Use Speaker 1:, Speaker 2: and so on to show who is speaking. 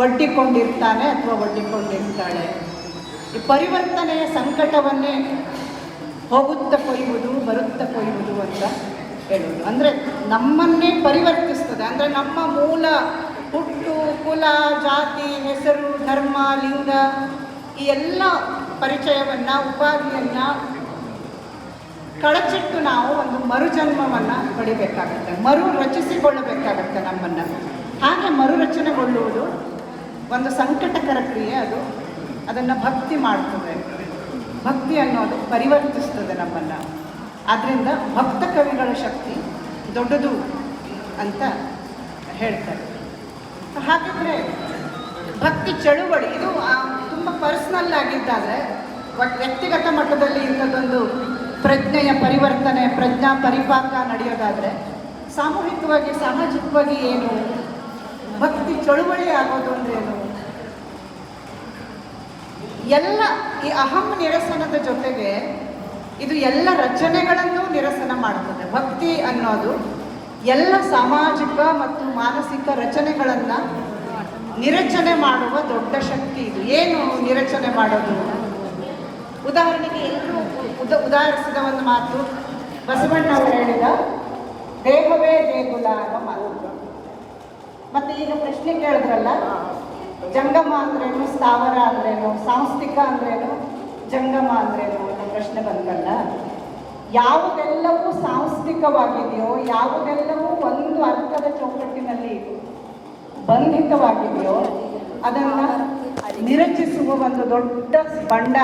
Speaker 1: ಒಡ್ಡಿಕೊಂಡಿರ್ತಾನೆ ಅಥವಾ ಒಡ್ಡಿಕೊಂಡಿರ್ತಾಳೆ. ಈ ಪರಿವರ್ತನೆಯ ಸಂಕಟವನ್ನೇ ಹೋಗುತ್ತಾ ಕೊಯ್ಯುವುದು ಬರುತ್ತಾ ಕೊಯ್ಯುವುದು ಅಂತ ಹೇಳುವುದು. ಅಂದರೆ ನಮ್ಮನ್ನೇ ಪರಿವರ್ತಿಸ್ತದೆ. ಅಂದರೆ ನಮ್ಮ ಮೂಲ ಹುಟ್ಟು, ಕುಲ, ಜಾತಿ, ಹೆಸರು, ಧರ್ಮ, ಲಿಂಗ ಈ ಎಲ್ಲ ಪರಿಚಯವನ್ನು, ಉಪಾಧಿಯನ್ನು ಕಳಚಿಟ್ಟು ನಾವು ಒಂದು ಮರುಜನ್ಮವನ್ನು ಪಡಿಬೇಕಾಗತ್ತೆ, ಮರು ರಚಿಸಿಕೊಳ್ಳಬೇಕಾಗತ್ತೆ ನಮ್ಮನ್ನು. ಹಾಗೆ ಮರುರಚನೆಗೊಳ್ಳುವುದು ಒಂದು ಸಂಕಟಕರ ಕ್ರಿಯೆ. ಅದನ್ನು ಭಕ್ತಿ ಮಾಡ್ತದೆ. ಭಕ್ತಿ ಅನ್ನೋದು ಪರಿವರ್ತಿಸ್ತದೆ ನಮ್ಮನ್ನು. ಆದ್ದರಿಂದ ಭಕ್ತ ಕವಿಗಳ ಶಕ್ತಿ ದೊಡ್ಡದು ಅಂತ ಹೇಳ್ತಾರೆ. ಹಾಗಿದ್ರೆ ಭಕ್ತಿ ಚಳುವಳಿ ಇದು ತುಂಬ ಪರ್ಸ್ನಲ್ ಆಗಿದ್ದಾದರೆ, ವ್ಯಕ್ತಿಗತ ಮಟ್ಟದಲ್ಲಿ ಇಂಥದ್ದೊಂದು ಪ್ರಜ್ಞೆಯ ಪರಿವರ್ತನೆ, ಪ್ರಜ್ಞಾ ಪರಿಪಾಕ ನಡೆಯೋದಾದರೆ, ಸಾಮೂಹಿಕವಾಗಿ ಸಾಮಾಜಿಕವಾಗಿ ಏನು ಭಕ್ತಿ ಚಳುವಳಿ ಆಗೋದು ಅಂದ್ರೇನು? ಎಲ್ಲ ಈ ಅಹಂ ನಿರಸನದ ಜೊತೆಗೆ ಇದು ಎಲ್ಲ ರಚನೆಗಳನ್ನು ನಿರಸನ ಮಾಡುತ್ತದೆ. ಭಕ್ತಿ ಅನ್ನೋದು ಎಲ್ಲ ಸಾಮಾಜಿಕ ಮತ್ತು ಮಾನಸಿಕ ರಚನೆಗಳನ್ನು ನಿರಚನೆ ಮಾಡುವ ದೊಡ್ಡ ಶಕ್ತಿ ಇದು. ಏನು ನಿರಚನೆ ಮಾಡೋದು? ಉದಾಹರಣೆಗೆ ಎಲ್ಲರೂ ಉದಾಹರಿಸಿದ ಒಂದು ಮಾತು ಬಸವಣ್ಣ ಅವರು ಹೇಳಿದ ದೇಹವೇ ದೇಗುಲ ಅನ್ನೋ ಮಾತು. ಮತ್ತು ಈಗ ಪ್ರಶ್ನೆ ಕೇಳಿದ್ರಲ್ಲ, ಜಂಗಮ ಅಂದ್ರೇನು, ಸ್ಥಾವರ ಅಂದ್ರೇನು, ಸಾಂಸ್ಥಿಕ ಅಂದ್ರೇನು, ಜಂಗಮ ಅಂದ್ರೇನು ಅನ್ನೋ ಪ್ರಶ್ನೆ ಬಂತಲ್ಲ. ಯಾವುದೆಲ್ಲವೂ ಸಾಂಸ್ಥಿಕವಾಗಿದೆಯೋ, ಯಾವುದೆಲ್ಲವೂ ಒಂದು ಅರ್ಥದ ಚೌಕಟ್ಟಿನಲ್ಲಿ ಬಂಧಿತವಾಗಿದೆಯೋ ಅದನ್ನು ನಿರಚಿಸುವ ಒಂದು ದೊಡ್ಡ ಬಂಡ